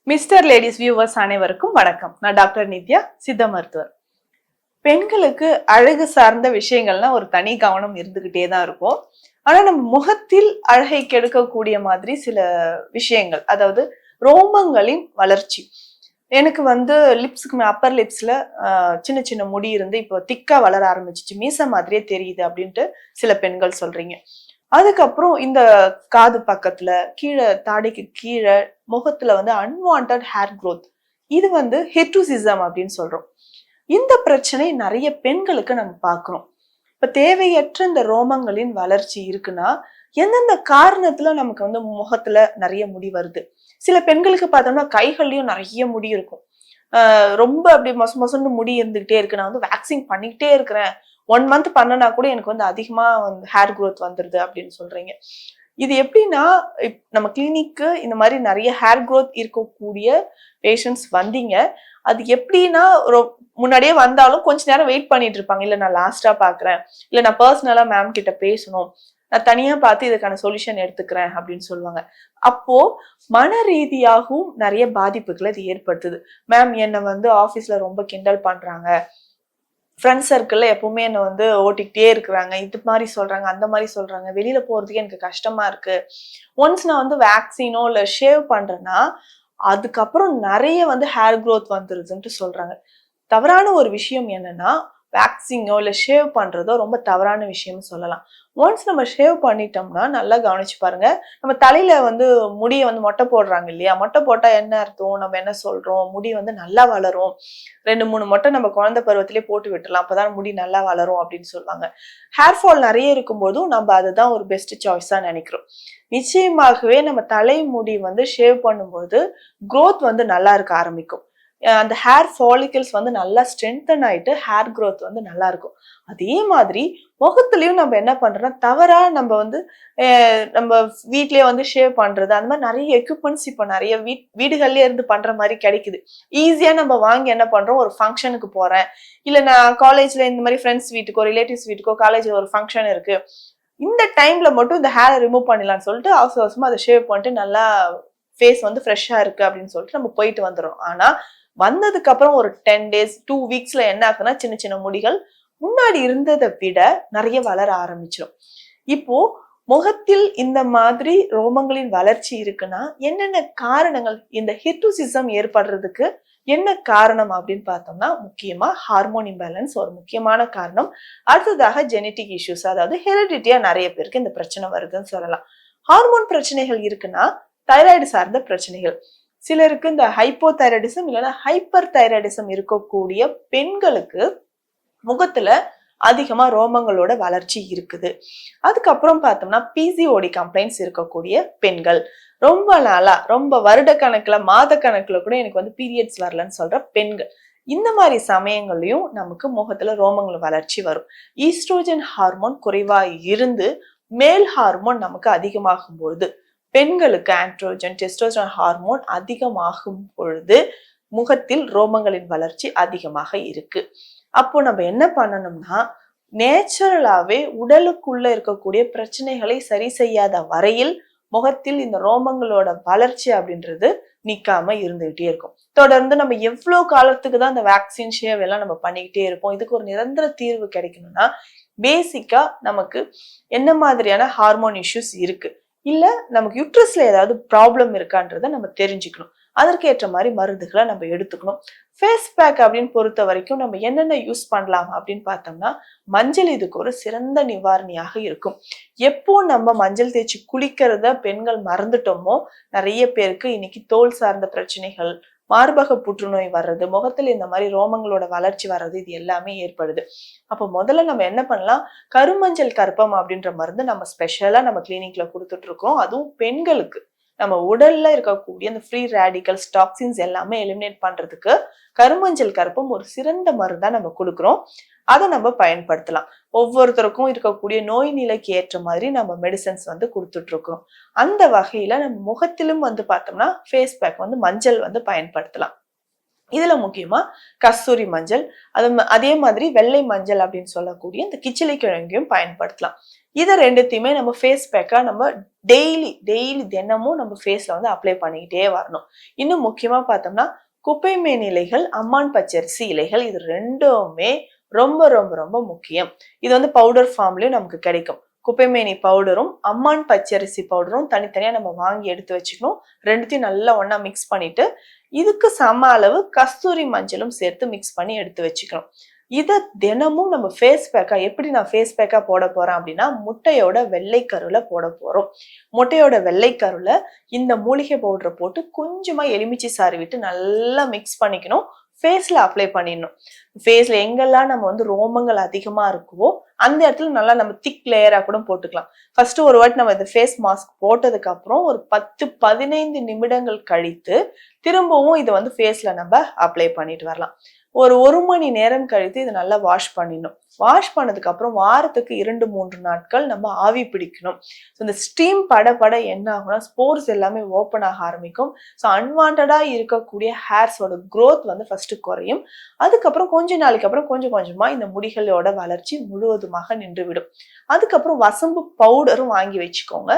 Mister ladies viewers அனைவருக்கும் வணக்கம். நான் டாக்டர் நித்யா, சித்த மருத்துவர். பெண்களுக்கு அழகு சார்ந்த விஷயங்கள்லாம் ஒரு தனி கவனம் இருந்துகிட்டே தான் இருக்கும். ஆனா நம்ம முகத்தில் அழகை கெடுக்கக்கூடிய மாதிரி சில விஷயங்கள், அதாவது ரோமங்களின் வளர்ச்சி. எனக்கு லிப்ஸுக்கு அப்பர் லிப்ஸ்ல சின்ன சின்ன முடி இருந்து இப்போ திக்கா வளர ஆரம்பிச்சிச்சு, மீச மாதிரியே தெரியுது அப்படின்ட்டு சில பெண்கள் சொல்றீங்க. அதுக்கப்புறம் இந்த காது பக்கத்துல கீழே, தாடைக்கு கீழே, முகத்துல அன்வான்ட் ஹேர் growth, இது ஹிர்சுட்டிசம் அப்படின்னு சொல்றோம். இந்த பிரச்சனை நிறைய பெண்களுக்கு நம்ம பார்க்கிறோம். இப்ப தேவையற்ற இந்த ரோமங்களின் வளர்ச்சி இருக்குன்னா எந்தெந்த காரணத்துல நமக்கு முகத்துல நிறைய முடி வருது. சில பெண்களுக்கு பார்த்தோம்னா கைகள்லயும் நிறைய முடி இருக்கும். ரொம்ப அப்படி மொசன்னு முடி இருந்துகிட்டே இருக்கு, நான் வேக்சிங் பண்ணிக்கிட்டே இருக்கிறேன், 1 மந்த் பண்ணனா கூட எனக்கு அதிகமா ஹேர் growth வந்துருது அப்படின்னு சொல்றீங்க. இது எப்படின்னா, நம்ம கிளினிக்கு இந்த மாதிரி நிறைய ஹேர் growth இருக்கக்கூடிய பேஷண்ட்ஸ் வந்தீங்க. அது எப்படின்னா, முன்னாடியே வந்தாலும் கொஞ்ச நேரம் வெயிட் பண்ணிட்டு இருப்பாங்க. இல்ல நான் லாஸ்டா பாக்குறேன், இல்ல நான் பர்சனலா மேம் கிட்ட பேசணும், நான் தனியா பார்த்து இதுக்கான சொல்யூஷன் எடுத்துக்கிறேன் அப்படின்னு சொல்லுவாங்க. அப்போ மன ரீதியாகவும் நிறைய பாதிப்புகளை இது ஏற்படுத்துது. மேம் என்ன ஆபீஸ்ல ரொம்ப கிண்டல் பண்றாங்க, ஃப்ரெண்ட்ஸ் சர்க்கிள்ல எப்பவுமே என்ன ஓட்டிக்கிட்டே இருக்கிறாங்க, இது மாதிரி சொல்றாங்க, அந்த மாதிரி சொல்றாங்க, வெளியில போறதுக்கு எனக்கு கஷ்டமா இருக்கு. ஒன்ஸ் நான் வேக்சினோ இல்ல ஷேவ் பண்றேன்னா அதுக்கப்புறம் நிறைய ஹேர் growth வந்துருதுன்ட்டு சொல்றாங்க. தவறான ஒரு விஷயம் என்னன்னா, வேக்சிங்கோ இல்ல ஷேவ் பண்றதோ ரொம்ப தவறான விஷயம்னு சொல்லலாம். ஒன்ஸ் நம்ம ஷேவ் பண்ணிட்டோம்னா நல்லா கவனிச்சு பாருங்க, நம்ம தலையில முடிய மொட்டை போடுறாங்க இல்லையா, மொட்டை போட்டா என்ன அர்த்தம், நம்ம என்ன சொல்றோம், முடி நல்லா வளரும், 2-3 மொட்டை நம்ம குழந்தை பருவத்திலே போட்டு விட்டுலாம், அப்பதான் முடி நல்லா வளரும் அப்படின்னு சொல்லுவாங்க. ஹேர் ஃபால் நிறைய இருக்கும்போதும் நம்ம அதுதான் ஒரு பெஸ்ட் சாய்ஸா நினைக்கிறோம். நிச்சயமாகவே நம்ம தலைமுடி ஷேவ் பண்ணும்போது growth நல்லா இருக்க ஆரம்பிக்கும். அந்த ஹேர் ஃபாலிகல்ஸ் நல்லா ஸ்ட்ரென்தன் ஆயிட்டு ஹேர் growth நல்லா இருக்கும். அதே மாதிரி முகத்திலயும் நம்ம என்ன பண்றோம்னா, தவறா நம்ம நம்ம வீட்லயே ஷேவ் பண்றது, அந்த மாதிரி நிறைய எக்யூப்மெண்ட்ஸ் இப்போ நிறைய வீடுகள்லயே இருந்து பண்ற மாதிரி கிடைக்குது. ஈஸியா நம்ம வாங்கி என்ன பண்றோம், ஒரு ஃபங்க்ஷனுக்கு போறேன், இல்ல நான் காலேஜ்ல இந்த மாதிரி ஃப்ரெண்ட்ஸ் வீட்டுக்கோ ரிலேட்டிவ்ஸ் வீட்டுக்கோ காலேஜ்ல ஒரு ஃபங்க்ஷன் இருக்கு, இந்த டைம்ல மட்டும் இந்த ஹேரை ரிமூவ் பண்ணிடலாம்னு சொல்லிட்டு அவசர அவசரமா அதை ஷேவ் பண்ணிட்டு நல்லா ஃபேஸ் ஃப்ரெஷ்ஷா இருக்கு அப்படின்னு சொல்லிட்டு நம்ம போயிட்டு வந்துடும். ஆனா வந்ததுக்கு அப்புறம் ஒரு 10 days 2 weeksல என்ன ஆகுதுன்னா, சின்ன சின்ன முடிகள் முன்னாடி இருந்ததை விட நிறைய வளர ஆரம்பிச்சிடும். இப்போ முகத்தில் இந்த மாதிரி ரோமங்களின் வளர்ச்சி இருக்குன்னா என்னென்ன காரணங்கள், இந்த ஹிர்சுட்டிசம் ஏற்படுறதுக்கு என்ன காரணம் அப்படின்னு பார்த்தோம்னா, முக்கியமா ஹார்மோன் இம்பேலன்ஸ் ஒரு முக்கியமான காரணம். அடுத்ததாக ஜெனட்டிக் இஷ்யூஸ், அதாவது ஹெரிடிட்டியா நிறைய பேருக்கு இந்த பிரச்சனை வருதுன்னு சொல்லலாம். ஹார்மோன் பிரச்சனைகள் இருக்குன்னா தைராய்டு சார்ந்த பிரச்சனைகள், சிலருக்கு இந்த ஹைப்போதைராய்டிசம் இல்லைன்னா ஹைப்பர் தைராய்டிசம் இருக்கக்கூடிய பெண்களுக்கு முகத்துல அதிகமா ரோமங்களோட வளர்ச்சி இருக்குது. அதுக்கப்புறம் பார்த்தோம்னா பிசிஓடி கம்ப்ளைண்ட்ஸ் இருக்கக்கூடிய பெண்கள், ரொம்ப நாளா ரொம்ப வருட கணக்குல மாத கணக்குல கூட எனக்கு பீரியட்ஸ் வரலன்னு சொல்ற பெண்கள், இந்த மாதிரி சமயங்களையும் நமக்கு முகத்துல ரோமங்கள் வளர்ச்சி வரும். ஈஸ்ட்ரோஜன் ஹார்மோன் குறைவா இருந்து மேல் ஹார்மோன் நமக்கு அதிகமாகும் பொழுது, பெண்களுக்கு ஆண்ட்ரோஜன் டெஸ்டோஸ்டெரான் ஹார்மோன் அதிகமாகும் பொழுது முகத்தில் ரோமங்களின் வளர்ச்சி அதிகமாக இருக்கு. அப்போ நம்ம என்ன பண்ணணும்னா, நேச்சுரலாவே உடலுக்குள்ள இருக்கக்கூடிய பிரச்சனைகளை சரி செய்யாத வரையில் முகத்தில் இந்த ரோமங்களோட வளர்ச்சி அப்படின்றது நிக்காம இருந்துகிட்டே இருக்கும். தொடர்ந்து நம்ம எவ்வளவு காலத்துக்கு தான் இந்த வேக்சின் ஷேவ் எல்லாம் நம்ம பண்ணிக்கிட்டே இருப்போம். இதுக்கு ஒரு நிரந்தர தீர்வு கிடைக்கணும்னா பேசிக்கா நமக்கு என்ன மாதிரியான ஹார்மோன் இஷ்யூஸ் இருக்கு, இல்ல நமக்கு யூட்ரஸ்ல ஏதாவது ப்ராப்ளம் இருக்கான்றத நம்ம தெரிஞ்சுக்கணும். அதற்கேற்ற மாதிரி மருந்துகளை நம்ம எடுத்துக்கணும். ஃபேஸ் பேக் அப்படின்னு பொறுத்த வரைக்கும் நம்ம என்னென்ன யூஸ் பண்ணலாம் அப்படின்னு பார்த்தோம்னா, மஞ்சள் இதுக்கு ஒரு சிறந்த நிவாரணியாக இருக்கும். எப்போ நம்ம மஞ்சள் தேய்ச்சி குளிக்கிறத பெண்கள் மறந்துட்டோமோ, நிறைய பேருக்கு இன்னைக்கு தோல் சார்ந்த பிரச்சனைகள், மார்பக புற்றுநோய் வர்றது, முகத்துல இந்த மாதிரி ரோமங்களோட வளர்ச்சி வர்றது, இது எல்லாமே ஏற்படுது. அப்போ முதல்ல நம்ம என்ன பண்ணலாம், கருமஞ்சள் கற்பம் அப்படின்ற மருந்து நம்ம ஸ்பெஷலா நம்ம கிளினிக்ல கொடுத்துட்டு இருக்கோம். அதுவும் பெண்களுக்கு நம்ம உடல்ல இருக்கக்கூடிய அந்த ஃப்ரீ ரேடிக்கல்ஸ் டாக்ஸின்ஸ் எல்லாமே எலிமினேட் பண்றதுக்கு கருமஞ்சள் கற்பம் ஒரு சிறந்த மருந்தா நம்ம கொடுக்குறோம். அதை நம்ம பயன்படுத்தலாம். ஒவ்வொருத்தருக்கும் இருக்கக்கூடிய நோய் நிலைக்கு ஏற்ற மாதிரி நம்ம மெடிசன்ஸ் கொடுத்துட்டு இருக்கோம். அந்த வகையில நம்ம முகத்திலும் பார்த்தோம்னா ஃபேஸ் பேக் மஞ்சள் பயன்படுத்தலாம். இதுல முக்கியமா கஸ்தூரி மஞ்சள், அதே மாதிரி வெள்ளை மஞ்சள் அப்படின்னு சொல்லக்கூடிய இந்த கிச்சிலி கிழங்கையும் பயன்படுத்தலாம். இதை ரெண்டுத்தையுமே நம்ம ஃபேஸ் பேக்கா நம்ம டெய்லி தினமும் நம்ம ஃபேஸ்ல வந்து அப்ளை பண்ணிக்கிட்டே வரணும். இன்னும் முக்கியமா பார்த்தோம்னா குப்பைமேனி இலைகள், அம்மான் பச்சரிசி இலைகள், இது ரெண்டுமே ரொம்ப ரொம்ப ரொம்ப முக்கியம். இது வந்து பவுடர் ஃபார்ம்லயும் நமக்கு கிடைக்கும். குப்பைமேனி பவுடரும் அம்மான் பச்சரிசி பவுடரும் தனித்தனியா நம்ம வாங்கி எடுத்து வச்சுக்கணும். ரெண்டுத்தையும் நல்லா ஒண்ணா மிக்ஸ் பண்ணிட்டு இதுக்கு சம அளவு கஸ்தூரி மஞ்சளும் சேர்த்து மிக்ஸ் பண்ணி எடுத்து வச்சுக்கணும். இதை தினமும் நம்ம ஃபேஸ் பேக்கா எப்படி நான் ஃபேஸ் பேக்கா போட போறேன் அப்படின்னா முட்டையோட வெள்ளைக்கருல போட போறோம். முட்டையோட வெள்ளைக்கருல இந்த மூலிகை பவுடரை போட்டு கொஞ்சமா எலுமிச்சை சாறு விட்டு நல்லா மிக்ஸ் பண்ணிக்கணும். ஃபேஸ்ல அப்ளை பண்ணிடணும். ஃபேஸ்ல எங்கெல்லாம் நம்ம வந்து ரோமங்கள் அதிகமா இருக்குவோ அந்த இடத்துல நல்லா நம்ம திக் லேயரா கூட போட்டுக்கலாம். ஃபர்ஸ்ட் ஒரு வாட்டி நம்ம இந்த ஃபேஸ் மாஸ்க் போட்டதுக்கு அப்புறம் ஒரு 10-15 நிமிடங்கள் கழித்து திரும்பவும் இதை வந்து ஃபேஸ்ல நம்ம அப்ளை பண்ணிட்டு வரலாம். ஒரு மணி நேரம் கழித்து இதை நல்லா வாஷ் பண்ணிடணும். வாஷ் பண்ணதுக்கு அப்புறம் வாரத்துக்கு 2-3 நாட்கள் நம்ம ஆவி பிடிக்கணும். இந்த ஸ்டீம் பட என்ன ஆகும்னா ஸ்போர்ஸ் எல்லாமே ஓப்பன் ஆக ஆரம்பிக்கும். ஸோ அன்வான்டா இருக்கக்கூடிய ஹேர்ஸோட க்ரோத் வந்து ஃபர்ஸ்ட் குறையும். அதுக்கப்புறம் கொஞ்ச நாளைக்கு அப்புறம் கொஞ்சம் கொஞ்சமா இந்த முடிகளோட வளர்ச்சி முழுவதுமாக நின்றுவிடும். அதுக்கப்புறம் வசம்பு பவுடரும் வாங்கி வச்சுக்கோங்க.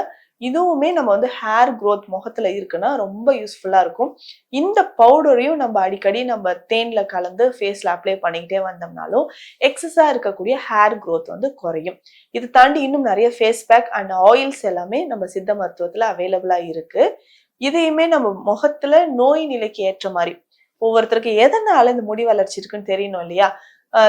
இதுவுமே நம்ம வந்து ஹேர் க்ரோத் முகத்துல இருக்குன்னா ரொம்ப யூஸ்ஃபுல்லா இருக்கும். இந்த பவுடரையும் நம்ம அடிக்கடி நம்ம தேன்ல கலந்து ஃபேஸ்ல அப்ளை பண்ணிக்கிட்டே வந்தோம்னாலும் எக்ஸஸா இருக்கக்கூடிய ஹேர் க்ரோத் வந்து குறையும். இது தாண்டி இன்னும் நிறைய ஃபேஸ் பேக் அண்ட் ஆயில்ஸ் எல்லாமே நம்ம சித்த மருத்துவத்துல அவைலபிளா இருக்கு. இதையுமே நம்ம முகத்துல நோய் நிலைக்கு ஏற்ற மாதிரி ஒவ்வொருத்தருக்கு எதனால இந்த முடி வளர்ச்சி இருக்குன்னு தெரியணும் இல்லையா?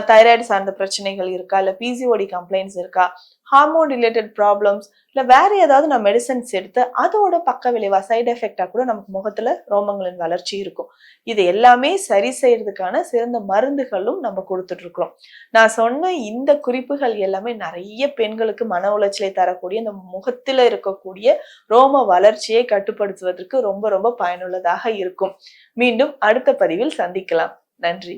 தைராய்டு சார்ந்த பிரச்சனைகள் இருக்கா, இல்ல பிசிஓடி கம்ப்ளைண்ட்ஸ் இருக்கா, ஹார்மோன் ரிலேட்டட் ப்ராப்ளம்ஸ், இல்ல வேற ஏதாவது நம்ம மெடிசன்ஸ் எடுத்து அதோட பக்க விளைவா சைடு எஃபெக்டா கூட நமக்கு முகத்துல ரோமங்களின் வளர்ச்சி இருக்கும். இது எல்லாமே சரி செய்யறதுக்கான சிறந்த மருந்துகளும் நம்ம கொடுத்துட்டு இருக்கிறோம். நான் சொன்ன இந்த குறிப்புகள் எல்லாமே நிறைய பெண்களுக்கு மன உளைச்சலை தரக்கூடிய இந்த முகத்துல இருக்கக்கூடிய ரோம வளர்ச்சியை கட்டுப்படுத்துவதற்கு ரொம்ப ரொம்ப பயனுள்ளதாக இருக்கும். மீண்டும் அடுத்த பதிவில் சந்திக்கலாம். நன்றி.